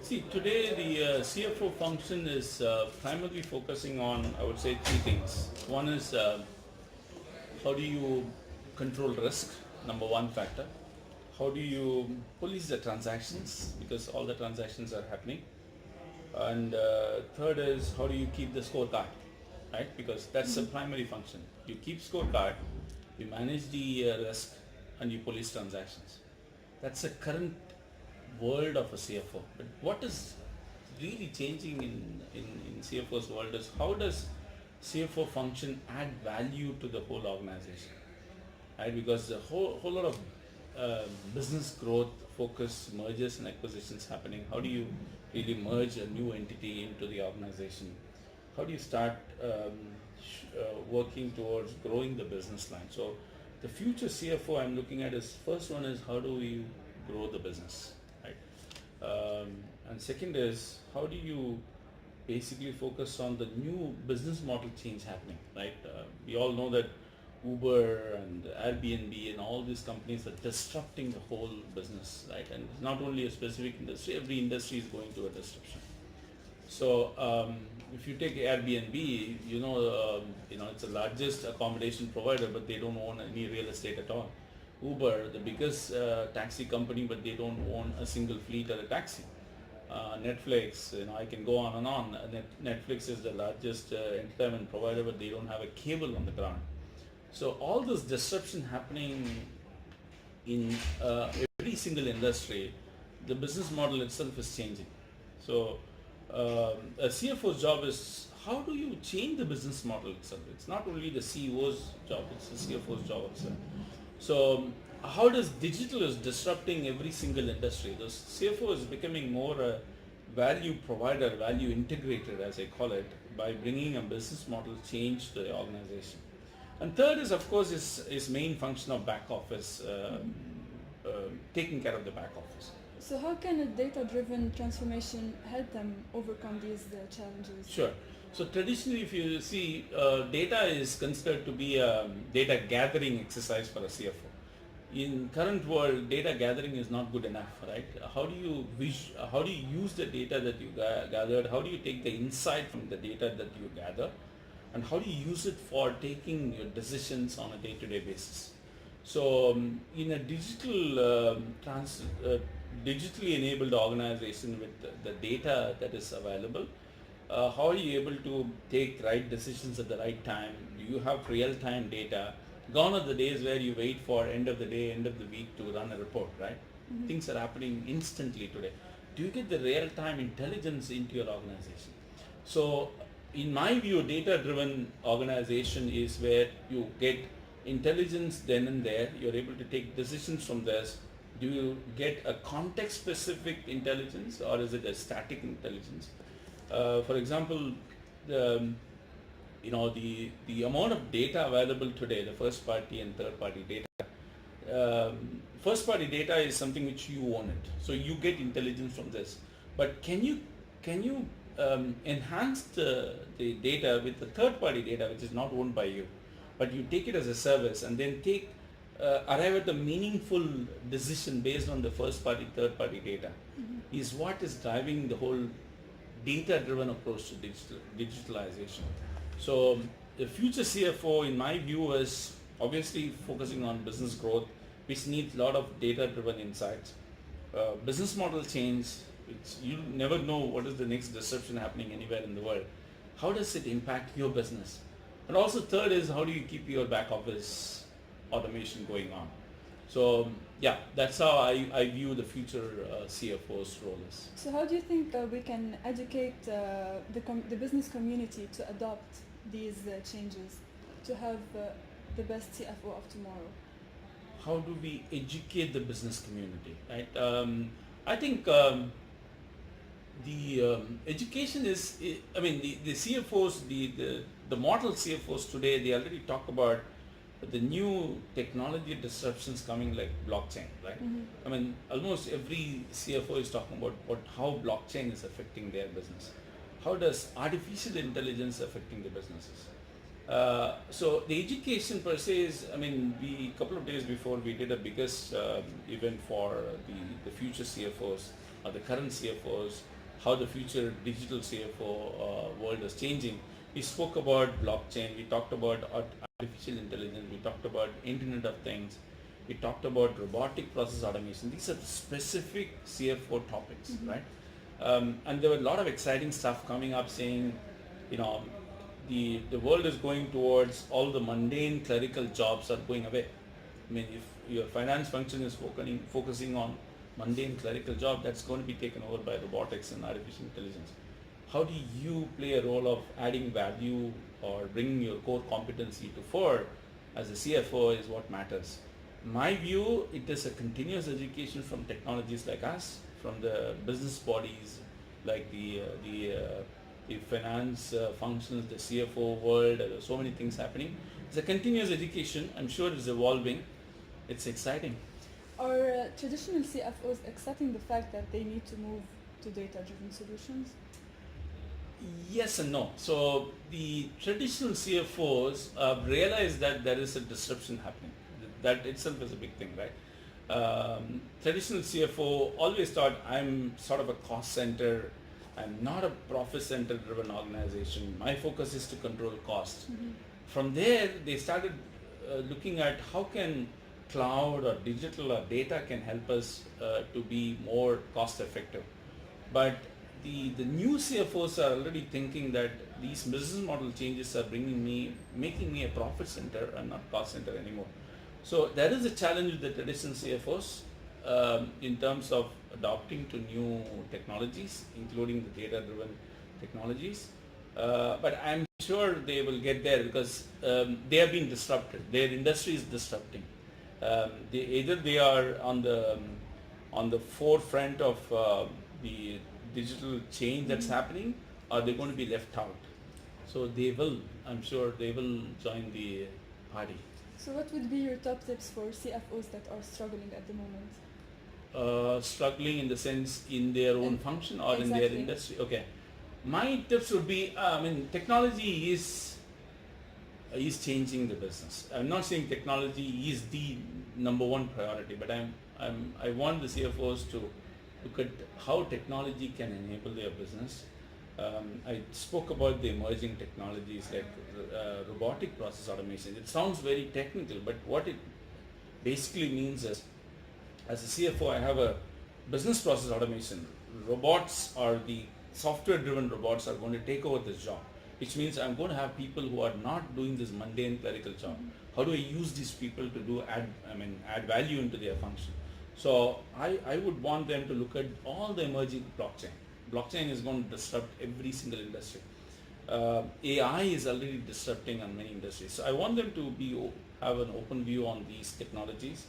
See, today the CFO function is primarily focusing on, I would say, three things. One is how do you control risk, number one factor. How do you police the transactions, because all the transactions are happening. And third is how do you keep the scorecard, right? Because that's the primary function. You keep scorecard, you manage the risk, and you police transactions. That's the current world of a CFO. But what is really changing in CFO's world is how does CFO function add value to the whole organization, right? Because the whole lot of business growth, focus, mergers and acquisitions happening. How do you really merge a new entity into the organization? How do you start working towards growing the business line? So the future CFO I'm looking at is, first one is how do we grow the business, right? And second is how do you basically focus on the new business model change happening, right? We all know that Uber and Airbnb and all these companies are disrupting the whole business, right? And it's not only a specific industry, every industry is going through a disruption. So if you take Airbnb, it's the largest accommodation provider, but they don't own any real estate at all. Uber, the biggest taxi company, but they don't own a single fleet or a taxi. Netflix, I can go on and on. Netflix is the largest entertainment provider, but they don't have a cable on the ground. So all this disruption happening in every single industry, the business model itself is changing. So a CFO's job is how do you change the business model itself? It's not only the CEO's job, it's the CFO's job itself. So how does digital is disrupting every single industry? The CFO is becoming more a value provider, value integrator as I call it, by bringing a business model change to the organization. And third is, of course, is main function of back office, taking care of the back office. So how can a data-driven transformation help them overcome these challenges? Sure. So traditionally, if you see, data is considered to be a data gathering exercise for a CFO. In current world, data gathering is not good enough, right? How do you use the data that you gathered? How do you take the insight from the data that you gather? And how do you use it for taking your decisions on a day-to-day basis? So in a digitally enabled organization with the data that is available, how are you able to take right decisions at the right time? Do you have real-time data? Gone are the days where you wait for end of the day, end of the week to run a report, right? Mm-hmm. Things are happening instantly today. Do you get the real-time intelligence into your organization? So in my view, data-driven organization is where you get intelligence then and there. You're able to take decisions from this. Do you get a context-specific intelligence or is it a static intelligence? For example, the amount of data available today, the first-party and third-party data. First-party data is something which you own it, so you get intelligence from this. But can you enhance the data with the third-party data, which is not owned by you, but you take it as a service and then arrive at a meaningful decision based on the first-party, third-party data, is what is driving the whole data-driven approach to digitalization. So the future CFO, in my view, is obviously focusing on business growth, which needs a lot of data-driven insights. Business model change, you never know what is the next disruption happening anywhere in the world. How does it impact your business? And also third is how do you keep your back office automation going on? So yeah, that's how I view the future CFO's role is. So how do you think we can educate the business community to adopt these changes, to have the best CFO of tomorrow? How do we educate the business community, right? I think the education is, the CFOs, the model CFOs today, they already talk about the new technology disruptions coming like blockchain, right? Mm-hmm. Almost every CFO is talking about how blockchain is affecting their business. How does artificial intelligence affecting the businesses? So the education per se is, we couple of days before we did a biggest event for the future CFOs or the current CFOs how the future digital CFO world is changing. We spoke about blockchain, we talked about artificial intelligence, we talked about Internet of Things, we talked about robotic process automation. These are the specific CFO topics, right? And there were a lot of exciting stuff coming up saying, you know, the world is going towards all the mundane clerical jobs are going away. I mean, if your finance function is focusing on mundane clerical job, that's going to be taken over by robotics and artificial intelligence. How do you play a role of adding value or bringing your core competency to fore as a CFO is what matters. My view, it is a continuous education from technologies like us, from the business bodies like the finance functions, the CFO world. There are so many things happening. It's a continuous education. I'm sure it's evolving. It's exciting. Are traditional CFOs accepting the fact that they need to move to data-driven solutions? Yes and no. So the traditional CFOs realize that there is a disruption happening. That itself is a big thing, right? Traditional CFO always thought, I'm sort of a cost center. I'm not a profit center driven organization. My focus is to control cost. From there, they started looking at how can cloud or digital or data can help us to be more cost effective. But the new CFOs are already thinking that these business model changes are making me a profit center and not cost center anymore. So there is a challenge with the traditional CFOs in terms of adopting to new technologies, including the data-driven technologies. But I'm sure they will get there because they have been disrupted. Their industry is disrupting. Either they are on the forefront of the digital change that's happening, or they're going to be left out. So I'm sure they will join the party. So what would be your top tips for CFOs that are struggling at the moment? Struggling in the sense in their own function or exactly. in their industry? Okay. My tips would be, technology is changing the business. I'm not saying technology is the number one priority, but I want the CFOs to look at how technology can enable their business. I spoke about the emerging technologies like robotic process automation. It sounds very technical, but what it basically means is, as a CFO, I have a business process automation. Robots or the software-driven robots are going to take over this job, which means I'm going to have people who are not doing this mundane clerical job. How do I use these people to add value into their function? So I would want them to look at all the emerging blockchain. Blockchain is going to disrupt every single industry. AI is already disrupting on many industries. So I want them to have an open view on these technologies,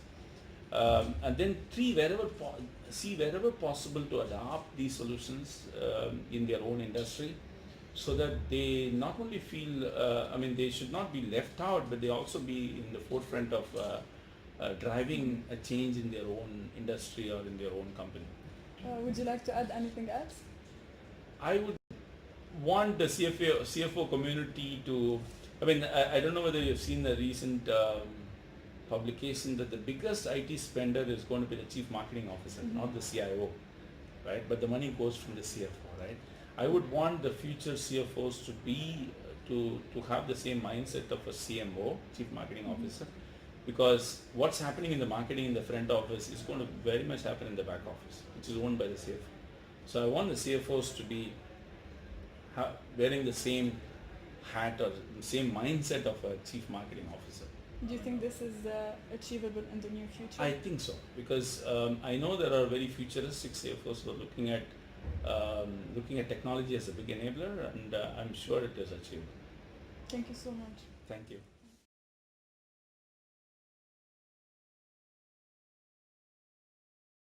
and then see wherever possible to adopt these solutions in their own industry, so that they not only feel, they should not be left out, but they also be in the forefront of driving a change in their own industry or in their own company. Would you like to add anything else? I would want the CFO community to, I don't know whether you've seen the recent publication that the biggest IT spender is going to be the chief marketing officer, not the CIO, right? But the money goes from the CFO, right? I would want the future CFOs to have the same mindset of a CMO, chief marketing officer, because what's happening in the marketing in the front office is going to very much happen in the back office, which is owned by the CFO. So I want the CFOs to be wearing the same hat or the same mindset of a chief marketing officer. Do you think this is achievable in the near future? I think so, because I know there are very futuristic CFOs who are looking at technology as a big enabler, and I'm sure it is achievable. Thank you so much. Thank you.